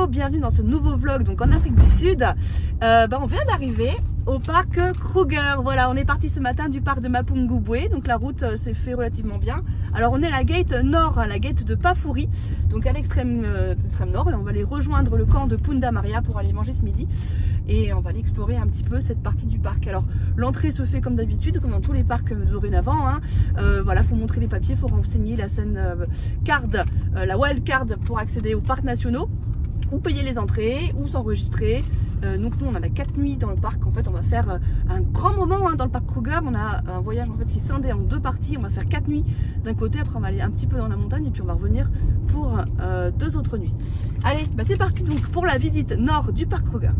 Hello, bienvenue dans ce nouveau vlog donc en Afrique du Sud. On vient d'arriver au parc Kruger. Voilà, on est parti ce matin du parc de Mapungubwe, donc la route s'est fait relativement bien. Alors on est à la gate nord, à la gate de Pafuri, donc à l'extrême nord, et on va aller rejoindre le camp de Punda Maria pour aller manger ce midi. Et on va aller explorer un petit peu cette partie du parc. Alors l'entrée se fait comme d'habitude, comme dans tous les parcs dorénavant, hein. Voilà, faut montrer les papiers, faut renseigner la scène card, la wild card pour accéder aux parcs nationaux, ou payer les entrées, ou s'enregistrer. Donc nous on a 4 nuits dans le parc. En fait on va faire un grand moment hein, dans le parc Kruger. On a un voyage en fait qui est scindé en 2 parties. On va faire 4 nuits d'un côté, après on va aller un petit peu dans la montagne et puis on va revenir pour 2 autres nuits. Allez, c'est parti donc pour la visite nord du parc Kruger.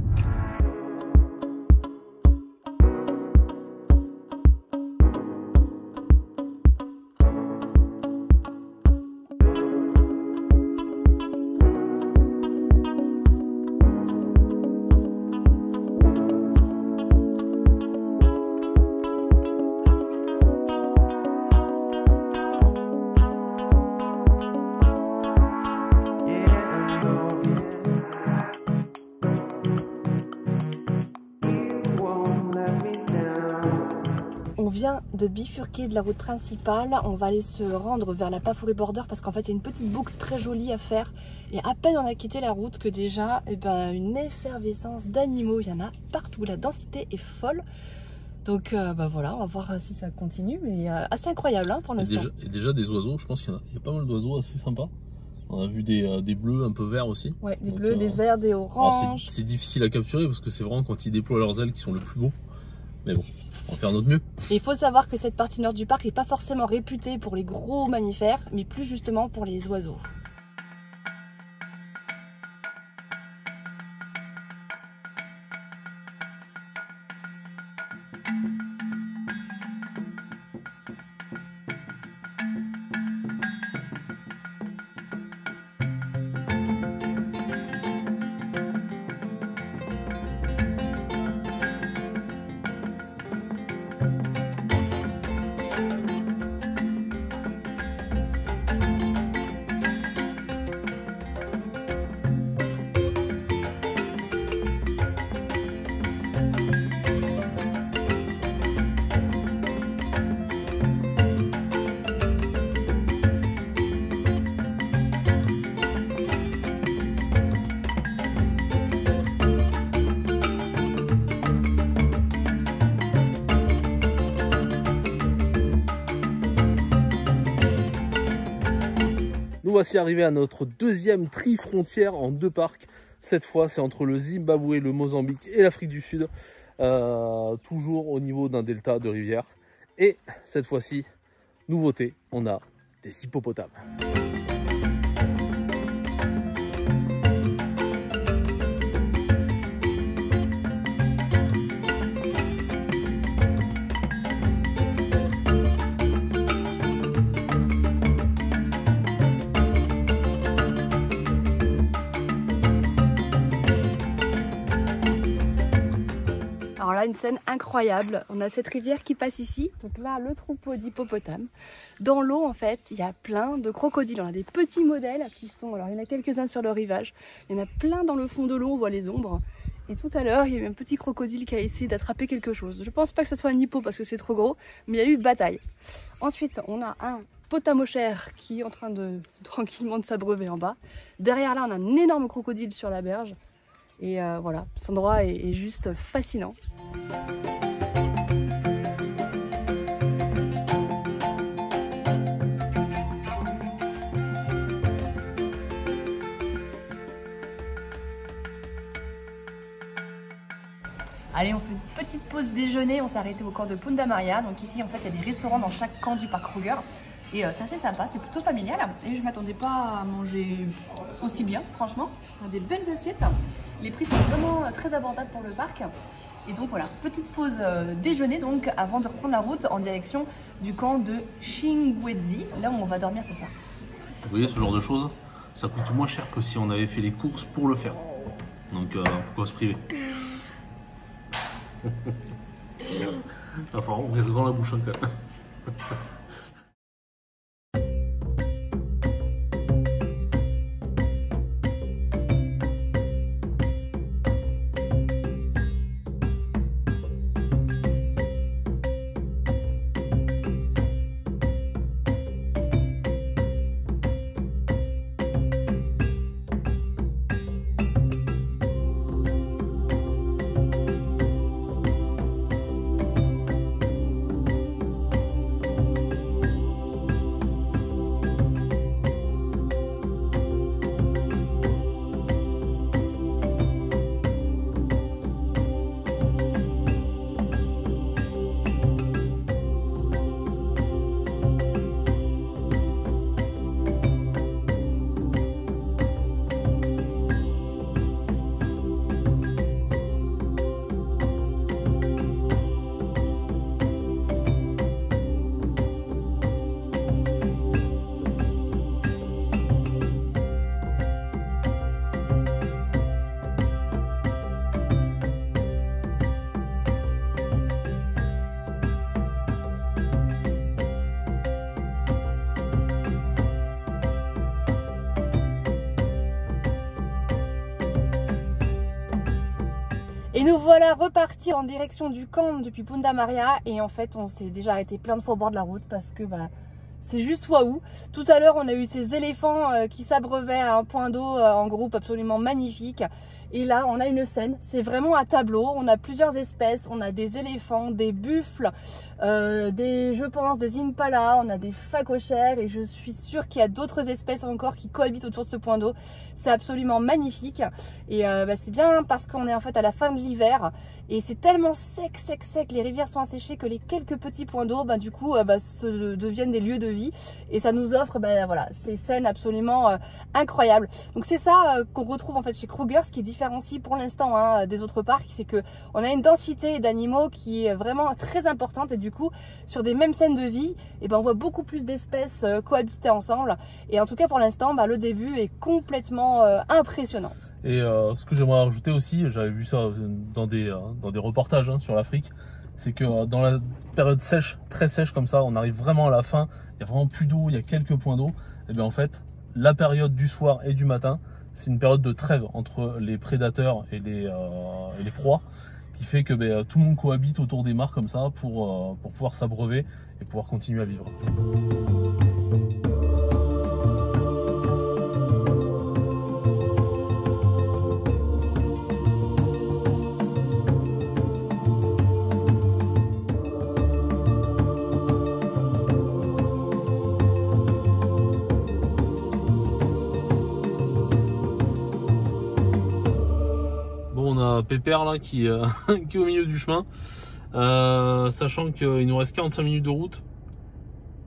On vient de bifurquer de la route principale, on va aller se rendre vers la Pafuri Border parce qu'en fait il y a une petite boucle très jolie à faire et à peine on a quitté la route que déjà une effervescence d'animaux, il y en a partout, la densité est folle. Donc voilà, on va voir si ça continue, mais assez incroyable hein, pour l'instant. Et déjà des oiseaux, je pense qu'il y a pas mal d'oiseaux assez sympas. On a vu des bleus un peu verts aussi. Ouais, des bleus, des verts, des oranges. C'est difficile à capturer parce que c'est vraiment quand ils déploient leurs ailes qui sont le plus beaux. Mais bon, on va faire notre mieux. Et il faut savoir que cette partie nord du parc n'est pas forcément réputée pour les gros mammifères, mais plus justement pour les oiseaux. Nous voici arrivés à notre deuxième tri-frontière en 2 parcs. Cette fois, c'est entre le Zimbabwe, le Mozambique et l'Afrique du Sud. Toujours au niveau d'un delta de rivière. Et cette fois-ci, nouveauté, on a des hippopotames. Alors là, une scène incroyable. On a cette rivière qui passe ici. Donc là, le troupeau d'hippopotames. Dans l'eau, en fait, il y a plein de crocodiles. On a des petits modèles qui sont... Alors, il y en a quelques-uns sur le rivage. Il y en a plein dans le fond de l'eau. On voit les ombres. Et tout à l'heure, il y a eu un petit crocodile qui a essayé d'attraper quelque chose. Je pense pas que ce soit un hippo parce que c'est trop gros. Mais il y a eu bataille. Ensuite, on a un potamochère qui est en train de tranquillement de s'abreuver en bas. Derrière là, on a un énorme crocodile sur la berge. Et voilà, cet endroit est juste fascinant. Allez, on fait une petite pause déjeuner. On s'est arrêté au camp de Punda Maria. Donc ici, en fait, il y a des restaurants dans chaque camp du parc Kruger. Et c'est assez sympa, c'est plutôt familial. Et je ne m'attendais pas à manger aussi bien, franchement. On a des belles assiettes. Les prix sont vraiment très abordables pour le parc. Et donc voilà, petite pause déjeuner donc avant de reprendre la route en direction du camp de Chingwedzi, là où on va dormir ce soir. Vous voyez, ce genre de choses, ça coûte moins cher que si on avait fait les courses pour le faire. Donc pourquoi se priver? Il va falloir ouvrir grand la bouche hein, quand même. Et nous voilà repartis en direction du camp depuis Punta Maria. Et en fait, on s'est déjà arrêté plein de fois au bord de la route parce que c'est juste waouh. Tout à l'heure, on a eu ces éléphants qui s'abreuvaient à un point d'eau en groupe absolument magnifique. Et là, on a une scène, c'est vraiment un tableau. On a plusieurs espèces, on a des éléphants, des buffles, je pense des impalas, on a des phacochères et je suis sûre qu'il y a d'autres espèces encore qui cohabitent autour de ce point d'eau. C'est absolument magnifique et c'est bien parce qu'on est en fait à la fin de l'hiver et c'est tellement sec, les rivières sont asséchées que les quelques petits points d'eau du coup deviennent des lieux de vie et ça nous offre voilà, ces scènes absolument incroyables. Donc c'est ça qu'on retrouve en fait chez Kruger, ce qui est différent pour l'instant des autres parcs, c'est que on a une densité d'animaux qui est vraiment très importante et du coup sur des mêmes scènes de vie on voit beaucoup plus d'espèces cohabiter ensemble et en tout cas pour l'instant le début est complètement impressionnant. Et ce que j'aimerais rajouter aussi, j'avais vu ça dans des reportages sur l'Afrique, c'est que dans la période sèche, très sèche comme ça, on arrive vraiment à la fin, il y a vraiment plus d'eau, il y a quelques points d'eau, et bien en fait la période du soir et du matin, c'est une période de trêve entre les prédateurs et les proies qui fait que tout le monde cohabite autour des mares comme ça pour pouvoir s'abreuver et pouvoir continuer à vivre. Pépère là qui est au milieu du chemin, sachant qu'il nous reste 45 minutes de route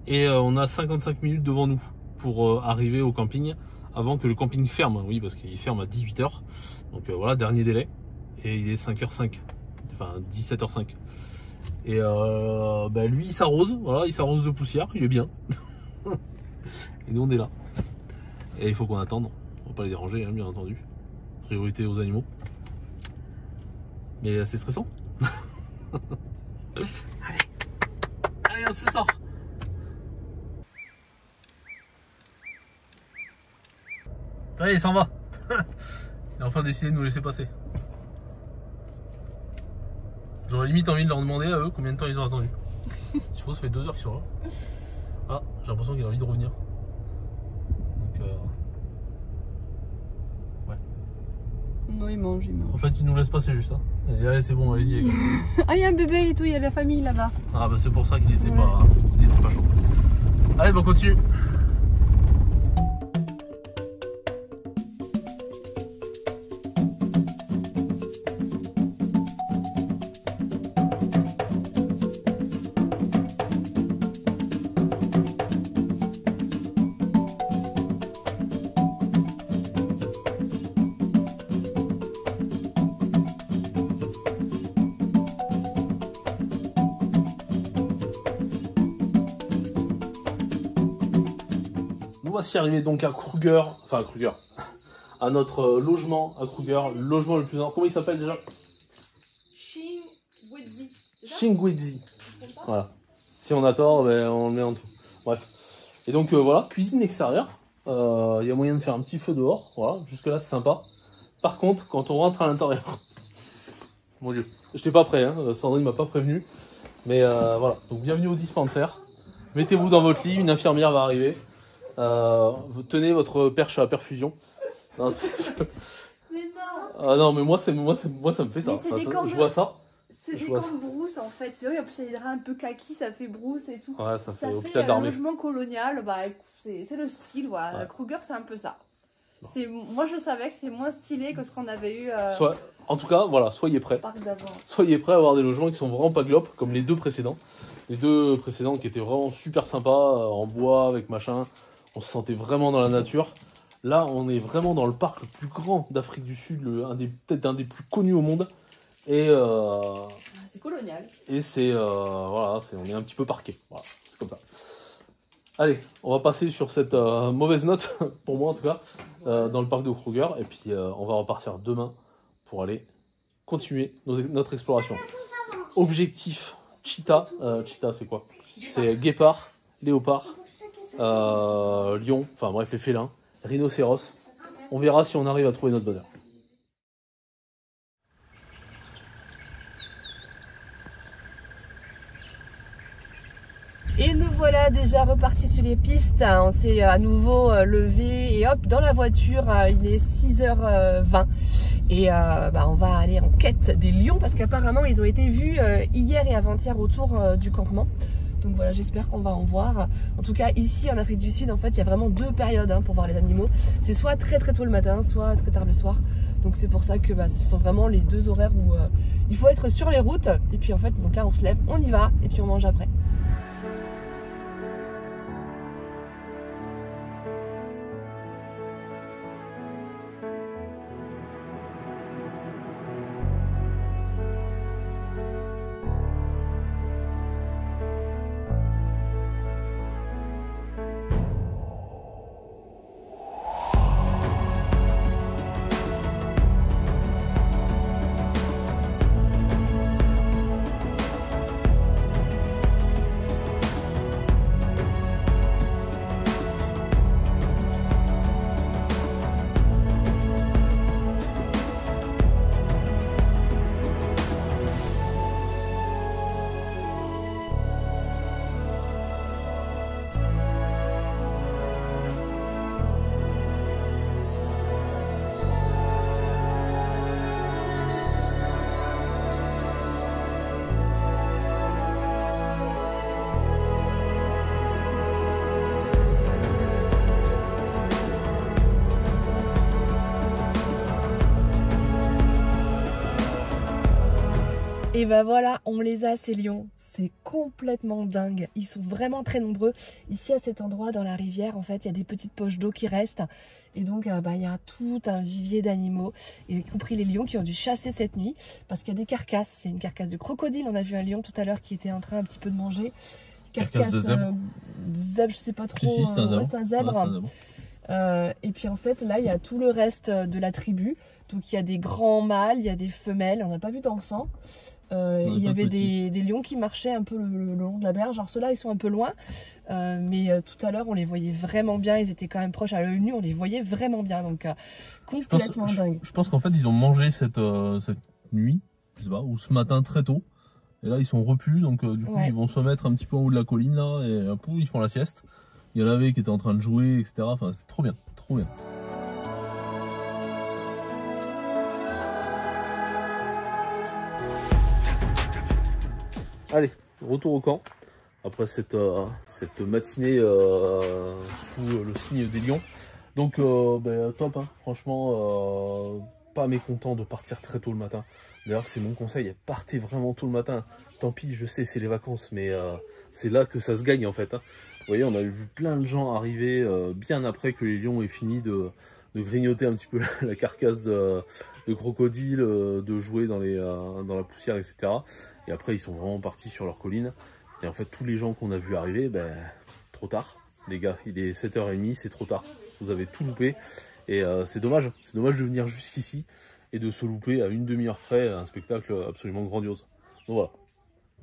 et on a 55 minutes devant nous pour arriver au camping avant que le camping ferme, oui parce qu'il ferme à 18 h, donc voilà, dernier délai, et il est 5h05, enfin 17h05 et lui il s'arrose, voilà, il s'arrose de poussière, il est bien et nous on est là et il faut qu'on attende, on va pas les déranger bien entendu, priorité aux animaux. Mais c'est stressant. Allez, on se sort. Allez, il s'en va. Il a enfin décidé de nous laisser passer. J'aurais limite envie de leur demander à eux combien de temps ils ont attendu. Je suppose que ça fait 2 heures qu'ils sont là. Ah, j'ai l'impression qu'il a envie de revenir. Donc ouais. Non, il mange. En fait, il nous laisse passer juste. Et allez, c'est bon, allez-y. Ah, il y a un bébé et tout, il y a la famille là-bas. Ah, c'est pour ça qu'il était pas chaud. Allez, on continue. Voici arrivé donc à Kruger, à notre logement à Kruger, le logement le plus important. Comment il s'appelle déjà? Shingwedzi. Voilà. Si on a tort, on le met en dessous. Bref. Et donc voilà, cuisine extérieure. Il y a moyen de faire un petit feu dehors. Voilà, jusque là c'est sympa. Par contre, quand on rentre à l'intérieur, mon Dieu, j'étais pas prêt, Sandrine m'a pas prévenu. Mais voilà, donc bienvenue au dispensaire. Mettez-vous dans votre lit, une infirmière va arriver. Vous tenez votre perche à perfusion. Non, mais non. Ah non, mais moi ça me fait ça. Je vois ça. C'est des camps de brousse en fait. C'est vrai, en plus il y a des draps un peu kaki, ça fait brousse et tout. Ouais, ça fait hôpital d'armée. Logement colonial, c'est le style, voilà. Ouais. Kruger c'est un peu ça. Moi je savais que c'est moins stylé que ce qu'on avait eu. En tout cas, voilà, soyez prêts. Soyez prêts à avoir des logements qui sont vraiment pas glop, comme les deux précédents. Les deux précédents qui étaient vraiment super sympas, en bois, avec machin. On se sentait vraiment dans la nature. Là, on est vraiment dans le parc le plus grand d'Afrique du Sud, peut-être un des plus connus au monde. Et c'est colonial. Et c'est voilà, on est un petit peu parqué. Voilà, c'est comme ça. Allez, on va passer sur cette mauvaise note, pour moi en tout cas, dans le parc de Kruger. Et puis on va repartir demain pour aller continuer notre exploration. Objectif cheetah. Cheetah, c'est quoi? C'est guépard, léopard, lion, enfin bref, les félins, rhinocéros. On verra si on arrive à trouver notre bonheur. Et nous voilà déjà repartis sur les pistes. On s'est à nouveau levé et hop, dans la voiture, il est 6h20. Et on va aller en quête des lions parce qu'apparemment ils ont été vus hier et avant-hier autour du campement. Donc voilà, j'espère qu'on va en voir. En tout cas, ici en Afrique du Sud, en fait, il y a vraiment deux périodes pour voir les animaux. C'est soit très tôt le matin, soit très tard le soir. Donc c'est pour ça que ce sont vraiment les deux horaires où il faut être sur les routes. Et puis en fait, donc là on se lève, on y va et puis on mange après. Et bah voilà, on les a ces lions, c'est complètement dingue, ils sont vraiment très nombreux. Ici à cet endroit dans la rivière, en fait, il y a des petites poches d'eau qui restent. Et donc il y a tout un vivier d'animaux, y compris les lions qui ont dû chasser cette nuit. Parce qu'il y a des carcasses, il y a une carcasse de crocodile, on a vu un lion tout à l'heure qui était en train un petit peu de manger. Carcasse de zèbre. Zèbre, je sais pas trop, si, c'est un zèbre. Ouais, c'est un zèbre. Et puis en fait là il y a tout le reste de la tribu. Donc il y a des grands mâles, il y a des femelles, on n'a pas vu d'enfants. Il y avait des lions qui marchaient un peu le long de la berge. Alors ceux-là ils sont un peu loin, mais tout à l'heure on les voyait vraiment bien. Ils étaient quand même proches à l'œil nu, on les voyait vraiment bien. Donc complètement dingue. Je pense qu'en fait ils ont mangé cette nuit, je sais pas, ou ce matin très tôt. Et là ils sont repus, donc du coup ils vont se mettre un petit peu en haut de la colline là et hop, ils font la sieste. Il y en avait qui étaient en train de jouer, etc. Enfin c'était trop bien, trop bien. Allez, retour au camp, après cette matinée sous le signe des lions. Donc top, hein. Franchement, pas mécontent de partir très tôt le matin. D'ailleurs c'est mon conseil, partez vraiment tôt le matin. Tant pis, je sais c'est les vacances, mais c'est là que ça se gagne en fait. Hein. Vous voyez, on a vu plein de gens arriver bien après que les lions aient fini de grignoter un petit peu la carcasse de crocodile, de jouer dans la poussière, etc. Et après, ils sont vraiment partis sur leur colline. Et en fait, tous les gens qu'on a vu arriver, trop tard. Les gars, il est 7h30, c'est trop tard. Vous avez tout loupé. Et c'est dommage. C'est dommage de venir jusqu'ici et de se louper à une demi-heure près un spectacle absolument grandiose. Donc voilà.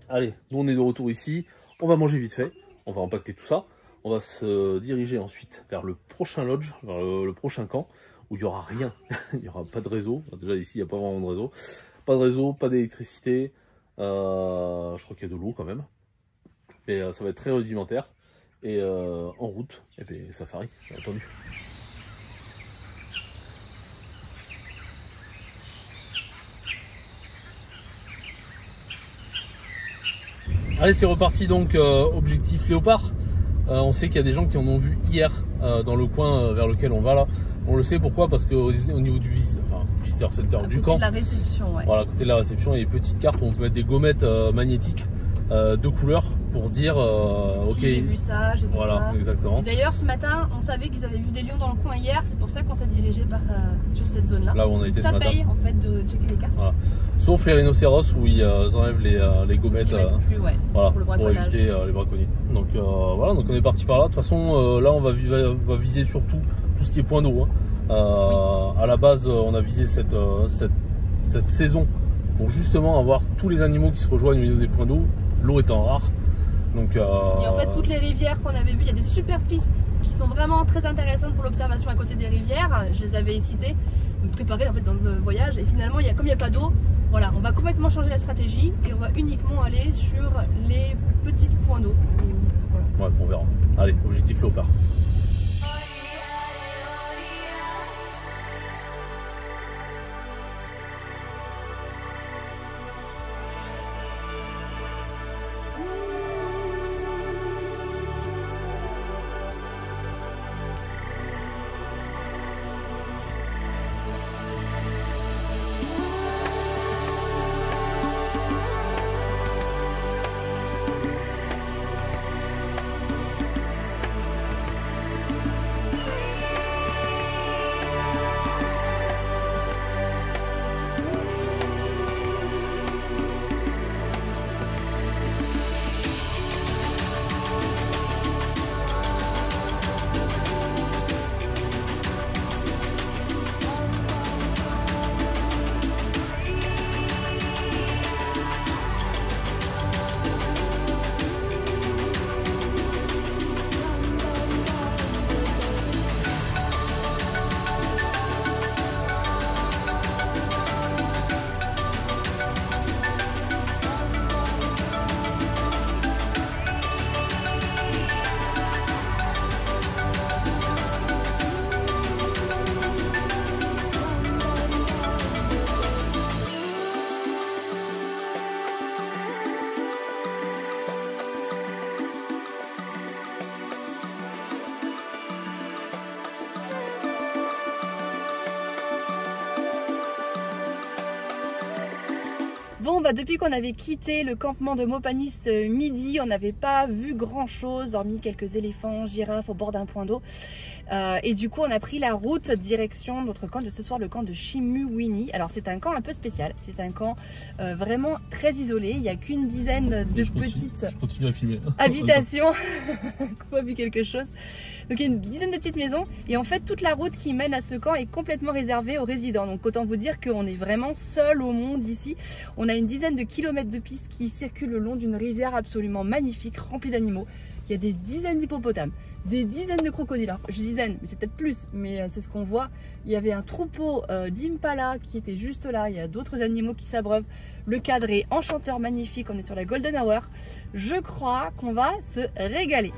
Allez, nous on est de retour ici. On va manger vite fait. On va empaqueter tout ça. On va se diriger ensuite vers le prochain lodge, vers le prochain camp, où il n'y aura rien. Il n'y aura pas de réseau. Déjà ici, il n'y a pas vraiment de réseau. Pas de réseau, pas d'électricité. Je crois qu'il y a de l'eau quand même. Et ça va être très rudimentaire. Et en route, et bien safari, bien entendu. Allez, c'est reparti donc, objectif léopard. On sait qu'il y a des gens qui en ont vu hier dans le coin vers lequel on va là. On le sait pourquoi, parce qu'au niveau du visiteur center du camp, à côté de la réception, ouais. Voilà, à côté de la réception, il y a des petites cartes où on peut mettre des gommettes magnétiques de couleurs pour dire ok, j'ai vu ça, j'ai vu ça. Voilà, exactement. D'ailleurs, ce matin, on savait qu'ils avaient vu des lions dans le coin hier, c'est pour ça qu'on s'est dirigé sur cette zone-là. Là où on a été ce matin. Ça paye en fait de checker les cartes. Voilà. Sauf les rhinocéros où ils enlèvent les gommettes plus, ouais, voilà, pour éviter les braconniers. Donc voilà, donc on est parti par là. De toute façon, là on va viser surtout tout ce qui est point d'eau. Hein. Oui. À la base, on a visé cette saison pour justement avoir tous les animaux qui se rejoignent au niveau des points d'eau, l'eau étant rare. Donc, et en fait, toutes les rivières qu'on avait vues, il y a des super pistes qui sont vraiment très intéressantes pour l'observation à côté des rivières. Je les avais citées, préparées en fait dans ce voyage. Et finalement, comme il n'y a pas d'eau, voilà, on va complètement changer la stratégie et on va uniquement aller sur les petits points d'eau. Ouais, on verra. Allez, objectif léopard. Bon, bah depuis qu'on avait quitté le campement de Maupanis midi, on n'avait pas vu grand chose, hormis quelques éléphants, girafes au bord d'un point d'eau. Et du coup, on a pris la route direction notre camp de ce soir, le camp de Chimuwini. Alors, c'est un camp un peu spécial. C'est un camp vraiment très isolé. Il n'y a qu'une dizaine de petites habitations. On a vu quelque chose. Donc, il y a une dizaine de petites maisons. Et en fait, toute la route qui mène à ce camp est complètement réservée aux résidents. Donc, autant vous dire qu'on est vraiment seul au monde ici. On a une dizaine de kilomètres de pistes qui circulent le long d'une rivière absolument magnifique, remplie d'animaux. Il y a des dizaines d'hippopotames, des dizaines de crocodiles. Alors, je dizaines, mais c'est peut-être plus, mais c'est ce qu'on voit. Il y avait un troupeau d'impala qui était juste là. Il y a d'autres animaux qui s'abreuvent. Le cadre est enchanteur, magnifique. On est sur la Golden Hour. Je crois qu'on va se régaler.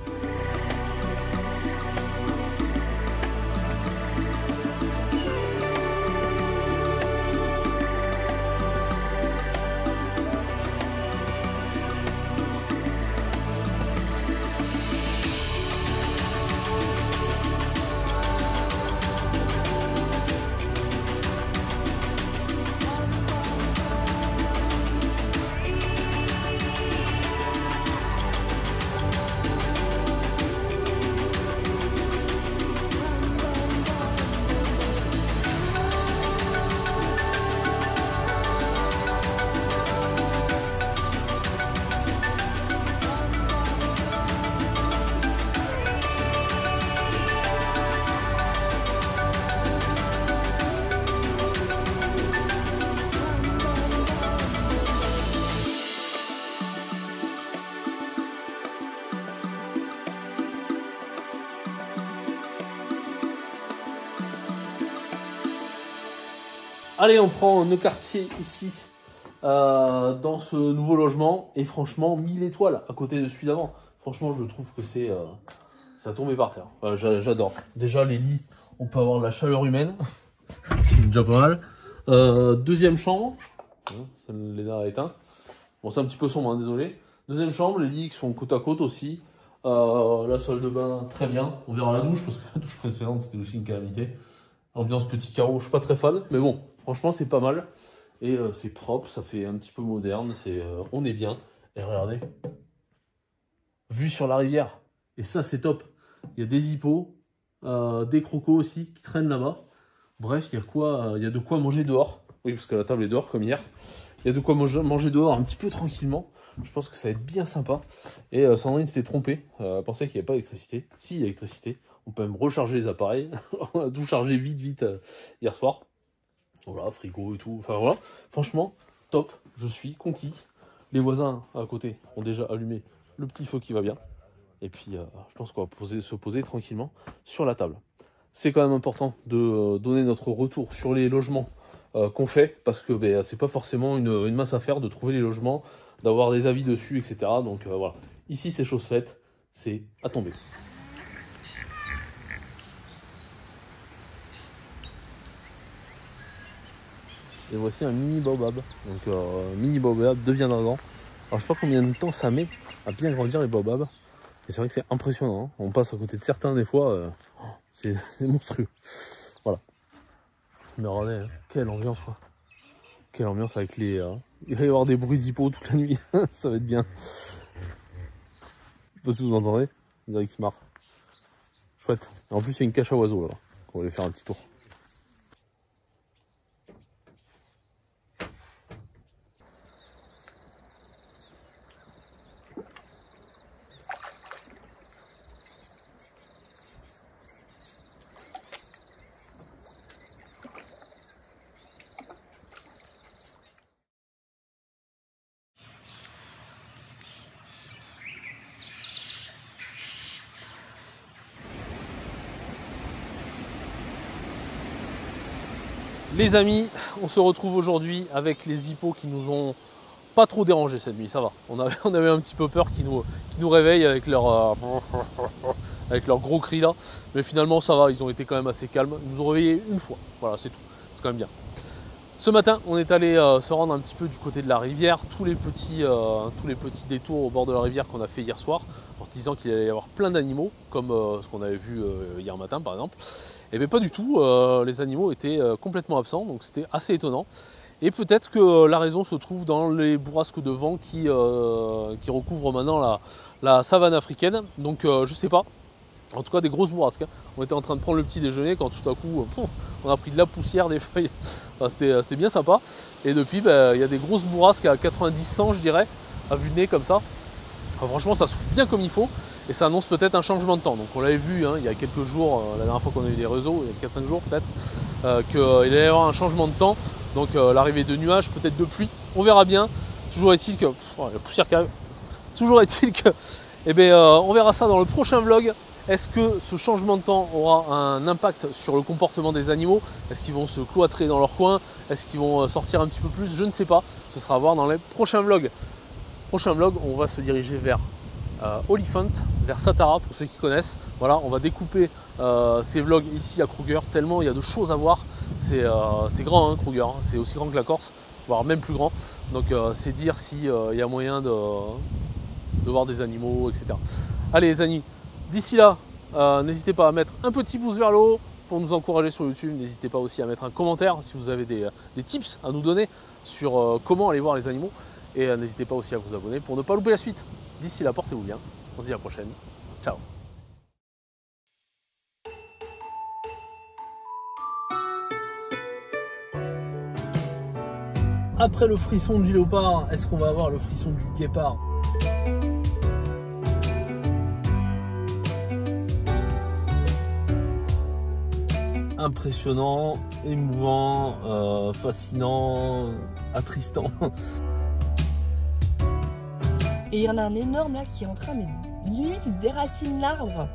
Allez, on prend nos quartiers ici, dans ce nouveau logement. Et franchement, 1000 étoiles à côté de celui d'avant. Franchement, je trouve que c'est ça tombé par terre. J'adore. Déjà, les lits, on peut avoir de la chaleur humaine. C'est déjà pas mal. Deuxième chambre. Léna a éteint. Bon, c'est un petit peu sombre, hein, désolé. Deuxième chambre, les lits qui sont côte à côte aussi. La salle de bain, très bien. On verra la douche, parce que la douche précédente, c'était aussi une calamité. Ambiance petit carreau, je suis pas très fan, mais bon, franchement, c'est pas mal. Et c'est propre, ça fait un petit peu moderne, on est bien. Et regardez, vue sur la rivière. Et ça, c'est top. Il y a des hippos, des crocos aussi qui traînent là-bas. Bref, il y a de quoi manger dehors. Oui, parce que la table est dehors, comme hier. Il y a de quoi manger dehors un petit peu tranquillement. Je pense que ça va être bien sympa. Et Sandrine s'était trompée. Elle pensait qu'il n'y avait pas d'électricité. Si, il y a l'électricité. On peut même recharger les appareils. On a tout chargé vite hier soir. Voilà, frigo et tout. Enfin voilà, franchement, top. Je suis conquis. Les voisins à côté ont déjà allumé le petit feu qui va bien. Et puis, je pense qu'on va se poser tranquillement sur la table. C'est quand même important de donner notre retour sur les logements qu'on fait. Parce que c'est pas forcément une mince affaire de trouver les logements, d'avoir des avis dessus, etc. Donc voilà, ici c'est chose faite. c'est à tomber. Et voici un mini baobab. Donc mini baobab deviendra grand. Alors je sais pas combien de temps ça met à bien grandir les baobabs. Et c'est vrai que c'est impressionnant. Hein. On passe à côté de certains des fois. C'est monstrueux. Voilà. Mais regardez, hein, quelle ambiance quoi. Quelle ambiance avec les... il va y avoir des bruits d'hippo toute la nuit. Ça va être bien. Je sais pas si vous entendez. Vous dirait qu'il se marre. Chouette. Et en plus il y a une cache à oiseaux là. On va aller faire un petit tour. Les amis, on se retrouve aujourd'hui avec les hippos qui nous ont pas trop dérangés cette nuit, ça va. On avait un petit peu peur qu'ils nous réveillent avec leur gros cri là. Mais finalement ça va, ils ont été quand même assez calmes. Ils nous ont réveillés une fois, voilà c'est tout, c'est quand même bien. Ce matin, on est allé se rendre un petit peu du côté de la rivière, tous les petits détours au bord de la rivière qu'on a fait hier soir, en se disant qu'il allait y avoir plein d'animaux, comme ce qu'on avait vu hier matin par exemple. Et bien pas du tout, les animaux étaient complètement absents, donc c'était assez étonnant. Et peut-être que la raison se trouve dans les bourrasques de vent qui recouvrent maintenant la savane africaine, donc je sais pas. En tout cas des grosses bourrasques. Hein. On était en train de prendre le petit déjeuner quand tout à coup on a pris de la poussière, des feuilles. Enfin, c'était bien sympa. Et depuis il y a des grosses bourrasques à 90-100 je dirais, à vue de nez comme ça. Enfin, franchement ça souffle bien comme il faut et ça annonce peut-être un changement de temps. Donc on l'avait vu hein, il y a quelques jours, la dernière fois qu'on a eu des réseaux, il y a 4-5 jours peut-être, qu'il allait y avoir un changement de temps. Donc l'arrivée de nuages, peut-être de pluie, on verra bien. Toujours est-il que... la poussière qui arrive. Toujours est-il que... on verra ça dans le prochain vlog. Est-ce que ce changement de temps aura un impact sur le comportement des animaux? Est-ce qu'ils vont se cloîtrer dans leur coin? Est-ce qu'ils vont sortir un petit peu plus? Je ne sais pas. Ce sera à voir dans les prochains vlogs. Prochain vlog, on va se diriger vers Oliphant, vers Satara, pour ceux qui connaissent. Voilà, on va découper ces vlogs ici à Kruger, tellement il y a de choses à voir. C'est grand, hein, Kruger. Hein. C'est aussi grand que la Corse, voire même plus grand. Donc c'est dire s'il y a moyen de voir des animaux, etc. Allez les amis, d'ici là, n'hésitez pas à mettre un petit pouce vers le haut pour nous encourager sur YouTube. N'hésitez pas aussi à mettre un commentaire si vous avez des tips à nous donner sur comment aller voir les animaux. Et n'hésitez pas aussi à vous abonner pour ne pas louper la suite. D'ici là, portez-vous bien. On se dit à la prochaine. Ciao. Après le frisson du léopard, est-ce qu'on va avoir le frisson du guépard? Impressionnant, émouvant, fascinant, attristant. Et il y en a un énorme là qui est en train, mais limite il déracine l'arbre.